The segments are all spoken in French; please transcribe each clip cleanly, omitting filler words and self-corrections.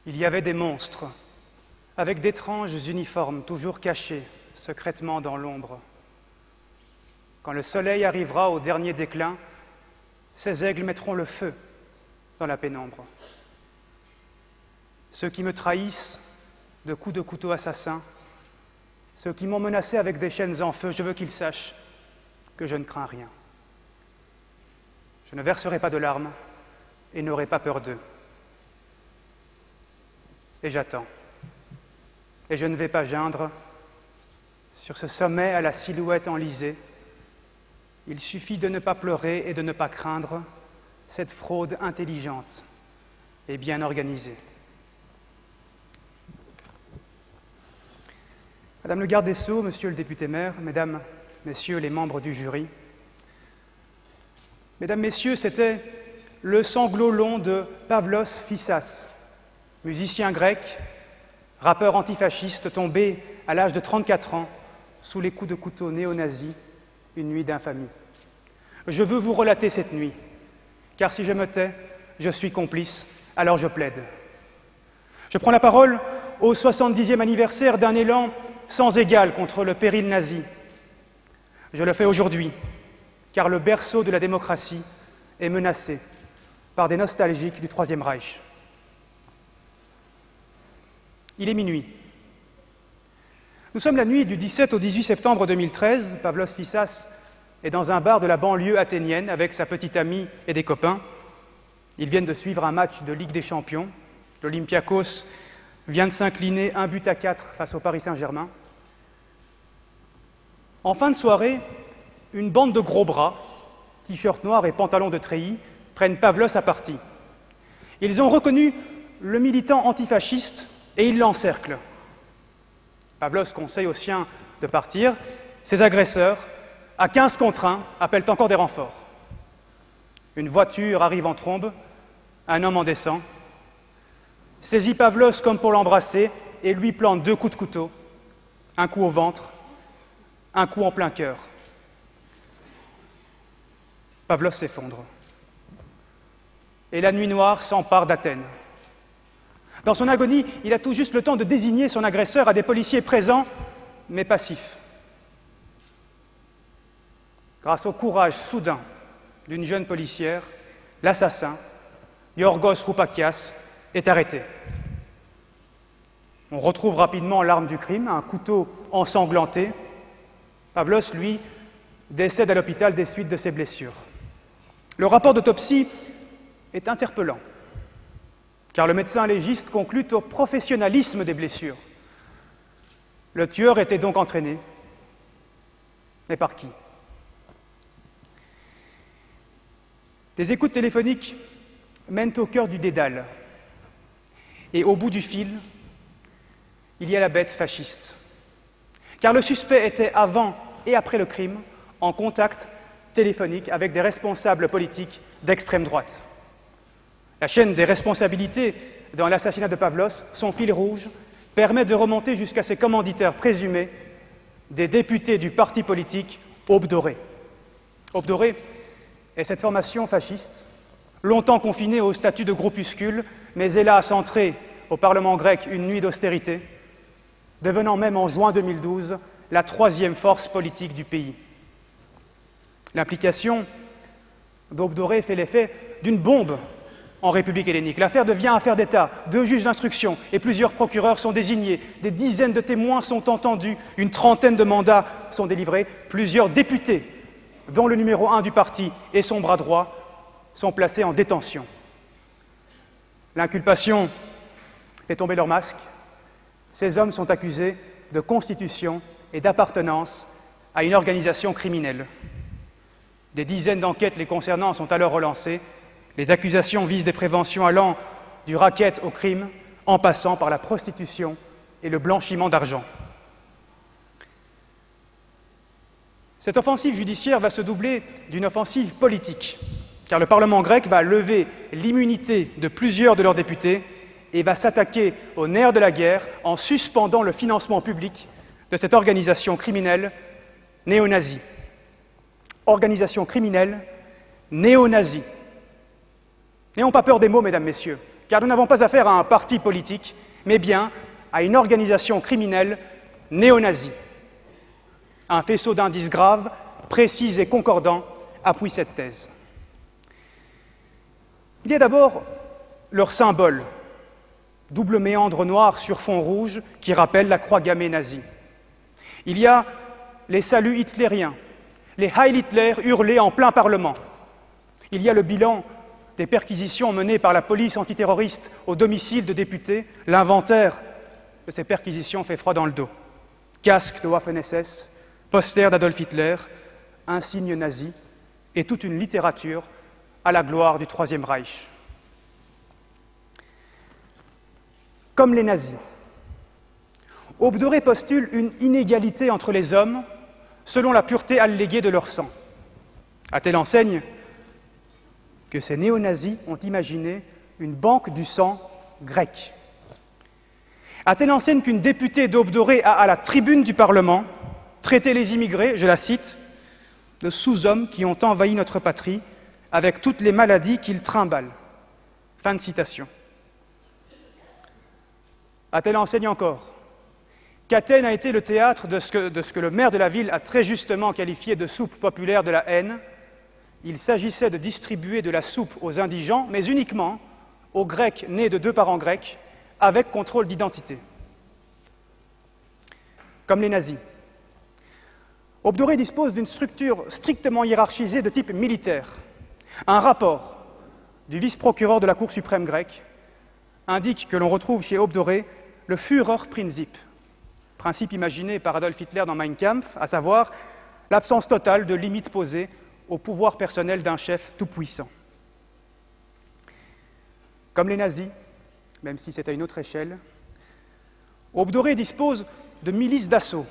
Il y avait des monstres, avec d'étranges uniformes, toujours cachés, secrètement dans l'ombre. Quand le soleil arrivera au dernier déclin, ces aigles mettront le feu dans la pénombre. Ceux qui me trahissent de coups de couteau assassins, ceux qui m'ont menacé avec des chaînes en feu, je veux qu'ils sachent que je ne crains rien. Je ne verserai pas de larmes et n'aurai pas peur d'eux. Et j'attends. Et je ne vais pas geindre sur ce sommet à la silhouette enlisée. Il suffit de ne pas pleurer et de ne pas craindre cette fraude intelligente et bien organisée. Madame le garde des Sceaux, Monsieur le député-maire, Mesdames, Messieurs les membres du jury, Mesdames, Messieurs, c'était le sanglot long de Pavlos Fyssas, musicien grec, rappeur antifasciste tombé à l'âge de 34 ans sous les coups de couteau néo-nazis, une nuit d'infamie. Je veux vous relater cette nuit, car si je me tais, je suis complice, alors je plaide. Je prends la parole au 70e anniversaire d'un élan sans égal contre le péril nazi. Je le fais aujourd'hui, car le berceau de la démocratie est menacé par des nostalgiques du Troisième Reich. Il est minuit. Nous sommes la nuit du 17 au 18 septembre 2013. Pavlos Fyssas est dans un bar de la banlieue athénienne avec sa petite amie et des copains. Ils viennent de suivre un match de Ligue des Champions. L'Olympiakos vient de s'incliner 1-4 face au Paris Saint-Germain. En fin de soirée, une bande de gros bras, t-shirt noir et pantalon de treillis, prennent Pavlos à partie. Ils ont reconnu le militant antifasciste et ils l'encerclent. Pavlos conseille aux siens de partir. Ses agresseurs, à 15 contre 1, appellent encore des renforts. Une voiture arrive en trombe, un homme en descend, saisit Pavlos comme pour l'embrasser et lui plante 2 coups de couteau, un coup au ventre, un coup en plein cœur. Pavlos s'effondre. Et la nuit noire s'empare d'Athènes. Dans son agonie, il a tout juste le temps de désigner son agresseur à des policiers présents, mais passifs. Grâce au courage soudain d'une jeune policière, l'assassin, Yorgos Roupakias, est arrêté. On retrouve rapidement l'arme du crime, un couteau ensanglanté. Pavlos, lui, décède à l'hôpital des suites de ses blessures. Le rapport d'autopsie est interpellant, car le médecin légiste conclut au professionnalisme des blessures. Le tueur était donc entraîné, mais par qui? Des écoutes téléphoniques mènent au cœur du dédale, et au bout du fil, il y a la bête fasciste. Car le suspect était avant et après le crime en contact téléphonique avec des responsables politiques d'extrême droite. La chaîne des responsabilités dans l'assassinat de Pavlos, son fil rouge, permet de remonter jusqu'à ses commanditaires présumés, des députés du parti politique Aube Dorée. Aube Dorée est cette formation fasciste, longtemps confinée au statut de groupuscule, mais hélas entrée au Parlement grec une nuit d'austérité, devenant même en juin 2012 la 3e force politique du pays. L'implication d'Aube Dorée fait l'effet d'une bombe en République hellénique. L'affaire devient affaire d'État. 2 juges d'instruction et plusieurs procureurs sont désignés. Des dizaines de témoins sont entendus. Une trentaine de mandats sont délivrés. Plusieurs députés, dont le numéro 1 du parti et son bras droit, sont placés en détention. L'inculpation fait tomber leur masque. Ces hommes sont accusés de constitution et d'appartenance à une organisation criminelle. Des dizaines d'enquêtes les concernant sont alors relancées. Les accusations visent des préventions allant du racket au crime, en passant par la prostitution et le blanchiment d'argent. Cette offensive judiciaire va se doubler d'une offensive politique, car le Parlement grec va lever l'immunité de plusieurs de leurs députés et va s'attaquer au nerf de la guerre en suspendant le financement public de cette organisation criminelle néo-nazie. Organisation criminelle néo-nazie. N'ayons pas peur des mots, mesdames, messieurs. car nous n'avons pas affaire à un parti politique, mais bien à une organisation criminelle néo-nazie. Un faisceau d'indices graves, précis et concordants appuie cette thèse. Il y a d'abord leur symbole, double méandre noir sur fond rouge qui rappelle la croix gammée nazie. Il y a les saluts hitlériens, les Heil Hitler hurlés en plein Parlement. Il y a le bilan des perquisitions menées par la police antiterroriste au domicile de députés. L'inventaire de ces perquisitions fait froid dans le dos. Casque de Waffen-SS, poster d'Adolf Hitler, insigne nazi et toute une littérature à la gloire du Troisième Reich. Comme les nazis, Aube dorée postule une inégalité entre les hommes selon la pureté alléguée de leur sang. À telle enseigne que ces néo-nazis ont imaginé une banque du sang grec. À telle enseigne qu'une députée d'Aube dorée a, à la tribune du Parlement, traité les immigrés, je la cite, de sous-hommes qui ont envahi notre patrie avec toutes les maladies qu'ils trimballent. Fin de citation. À telle enseigne encore qu'Athènes a été le théâtre de ce que le maire de la ville a très justement qualifié de soupe populaire de la haine. Il s'agissait de distribuer de la soupe aux indigents, mais uniquement aux Grecs nés de 2 parents grecs, avec contrôle d'identité. Comme les nazis, Aube dorée dispose d'une structure strictement hiérarchisée de type militaire. Un rapport du vice-procureur de la Cour suprême grecque indique que l'on retrouve chez Aube dorée le Führerprinzip, principe imaginé par Adolf Hitler dans Mein Kampf, à savoir l'absence totale de limites posées au pouvoir personnel d'un chef tout-puissant. Comme les nazis, même si c'est à une autre échelle, Aube dorée dispose de milices d'assaut.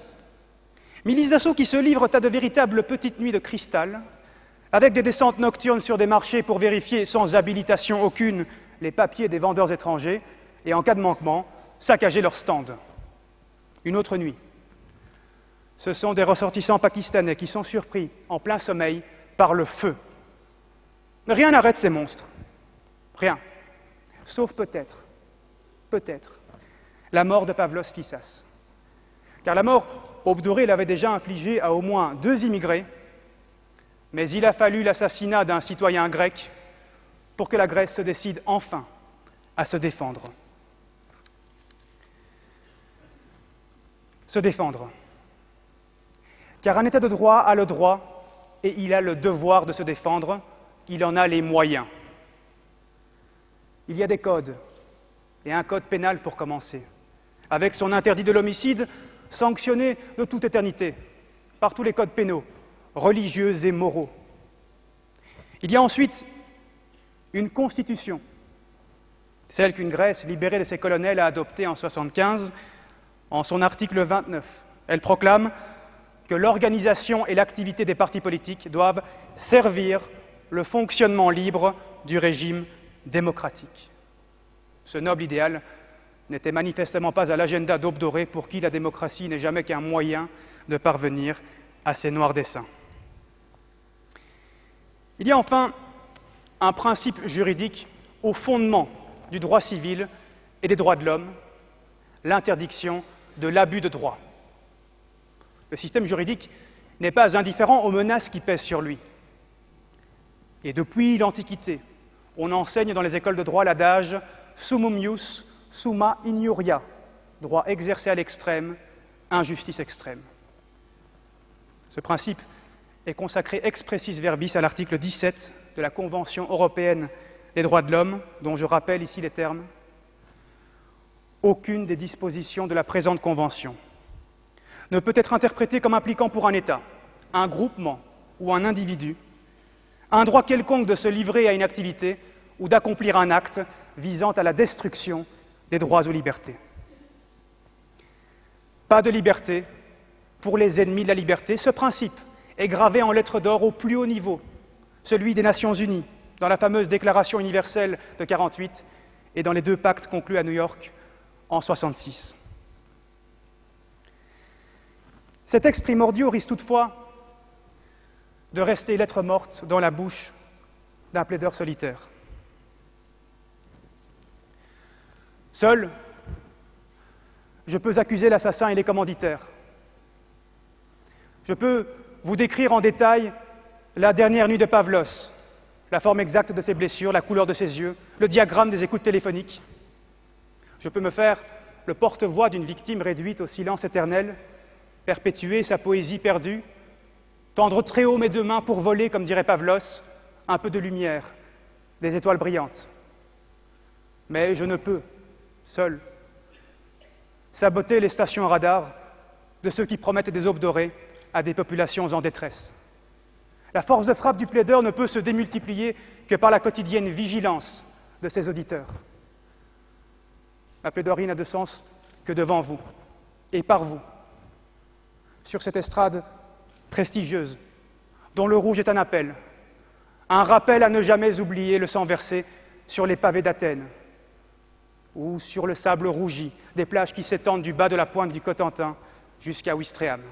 Milices d'assaut qui se livrent à de véritables petites nuits de cristal, avec des descentes nocturnes sur des marchés pour vérifier sans habilitation aucune les papiers des vendeurs étrangers et, en cas de manquement, saccager leurs stands. Une autre nuit, ce sont des ressortissants pakistanais qui sont surpris en plein sommeil par le feu. Rien n'arrête ces monstres. Rien. Sauf peut-être, la mort de Pavlos Fyssas. Car la mort, Aube dorée l'avait déjà infligée à au moins 2 immigrés, mais il a fallu l'assassinat d'un citoyen grec pour que la Grèce se décide enfin à se défendre. Se défendre. Car un État de droit a le droit et il a le devoir de se défendre, il en a les moyens. Il y a des codes, et un code pénal pour commencer, avec son interdit de l'homicide sanctionné de toute éternité par tous les codes pénaux, religieux et moraux. Il y a ensuite une constitution, celle qu'une Grèce libérée de ses colonels a adoptée en 1975, en son article 29. Elle proclame que l'organisation et l'activité des partis politiques doivent servir le fonctionnement libre du régime démocratique. Ce noble idéal n'était manifestement pas à l'agenda d'Aube dorée, pour qui la démocratie n'est jamais qu'un moyen de parvenir à ses noirs desseins. Il y a enfin un principe juridique au fondement du droit civil et des droits de l'homme, l'interdiction de l'abus de droit. Le système juridique n'est pas indifférent aux menaces qui pèsent sur lui. Et depuis l'Antiquité, on enseigne dans les écoles de droit l'adage « summum ius, summa injuria », droit exercé à l'extrême, injustice extrême. Ce principe est consacré expressis verbis à l'article 17 de la Convention européenne des droits de l'homme, dont je rappelle ici les termes. Aucune des dispositions de la présente Convention ne peut être interprétée comme impliquant pour un État, un groupement ou un individu un droit quelconque de se livrer à une activité ou d'accomplir un acte visant à la destruction des droits ou libertés. Pas de liberté pour les ennemis de la liberté. Ce principe est gravé en lettres d'or au plus haut niveau, celui des Nations Unies, dans la fameuse Déclaration universelle de 1948 et dans les 2 pactes conclus à New York en 1966. Ces textes primordiaux risquent toutefois de rester lettre morte dans la bouche d'un plaideur solitaire. Seul, je peux accuser l'assassin et les commanditaires. Je peux vous décrire en détail la dernière nuit de Pavlos, la forme exacte de ses blessures, la couleur de ses yeux, le diagramme des écoutes téléphoniques. Je peux me faire le porte-voix d'une victime réduite au silence éternel, perpétuer sa poésie perdue, tendre très haut mes deux mains pour voler, comme dirait Pavlos, un peu de lumière, des étoiles brillantes. Mais je ne peux, seul, saboter les stations radars de ceux qui promettent des aubes dorées à des populations en détresse. La force de frappe du plaideur ne peut se démultiplier que par la quotidienne vigilance de ses auditeurs. Ma plaidoirie n'a de sens que devant vous et par vous, sur cette estrade prestigieuse, dont le rouge est un appel, un rappel à ne jamais oublier le sang versé sur les pavés d'Athènes ou sur le sable rougi des plages qui s'étendent du bas de la pointe du Cotentin jusqu'à Ouistreham.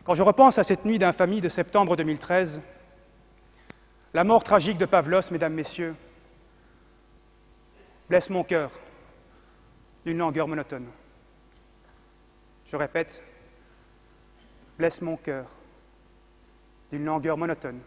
Quand je repense à cette nuit d'infamie de septembre 2013, la mort tragique de Pavlos, mesdames, messieurs, blesse mon cœur d'une langueur monotone. Je répète, blesse mon cœur d'une langueur monotone.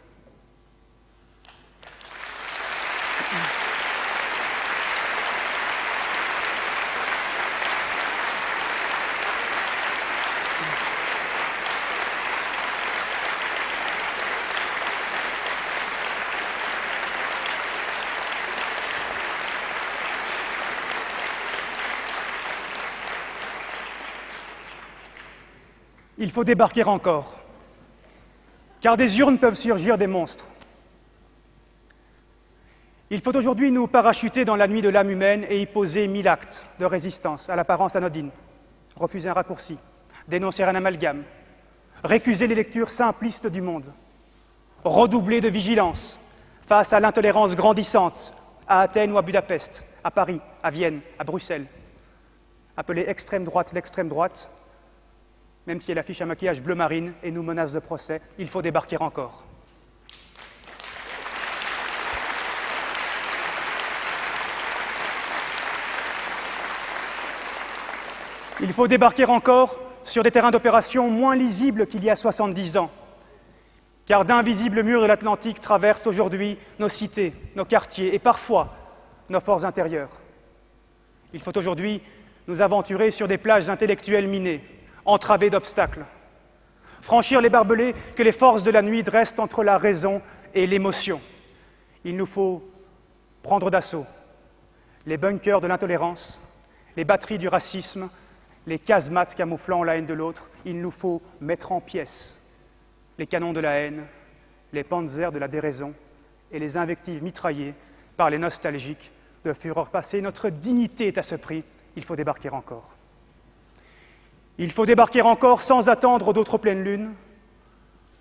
Il faut débarquer encore, car des urnes peuvent surgir des monstres. Il faut aujourd'hui nous parachuter dans la nuit de l'âme humaine et y poser 1000 actes de résistance à l'apparence anodine, refuser un raccourci, dénoncer un amalgame, récuser les lectures simplistes du monde, redoubler de vigilance face à l'intolérance grandissante à Athènes ou à Budapest, à Paris, à Vienne, à Bruxelles, appeler extrême droite l'extrême droite, même si elle affiche un maquillage bleu marine et nous menace de procès, il faut débarquer encore. Il faut débarquer encore sur des terrains d'opération moins lisibles qu'il y a 70 ans, car d'invisibles murs de l'Atlantique traversent aujourd'hui nos cités, nos quartiers et parfois nos forces intérieures. Il faut aujourd'hui nous aventurer sur des plages intellectuelles minées, entravées d'obstacles, franchir les barbelés que les forces de la nuit dressent entre la raison et l'émotion. Il nous faut prendre d'assaut les bunkers de l'intolérance, les batteries du racisme, les casemates camouflant la haine de l'autre. Il nous faut mettre en pièces les canons de la haine, les panzers de la déraison et les invectives mitraillées par les nostalgiques de fureur passée. Notre dignité est à ce prix, il faut débarquer encore. Il faut débarquer encore sans attendre d'autres pleines lunes,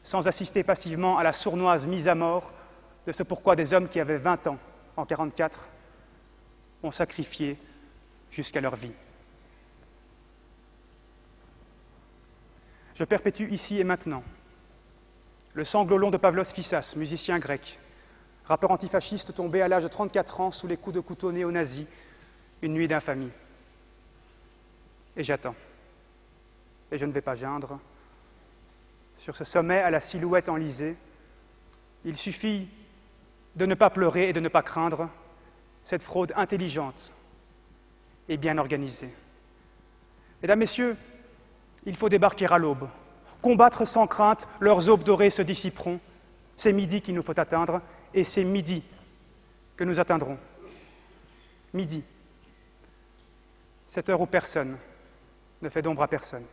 sans assister passivement à la sournoise mise à mort de ce pourquoi des hommes qui avaient 20 ans en 1944 ont sacrifié jusqu'à leur vie. Je perpétue ici et maintenant le sanglot long de Pavlos Fissas, musicien grec, rappeur antifasciste tombé à l'âge de 34 ans sous les coups de couteau néo-nazis, une nuit d'infamie. Et j'attends. Et je ne vais pas geindre. Sur ce sommet à la silhouette enlisée, il suffit de ne pas pleurer et de ne pas craindre cette fraude intelligente et bien organisée. Mesdames, Messieurs, il faut débarquer à l'aube, combattre sans crainte, leurs aubes dorées se dissiperont. C'est midi qu'il nous faut atteindre, et c'est midi que nous atteindrons. Midi, cette heure où personne ne fait d'ombre à personne.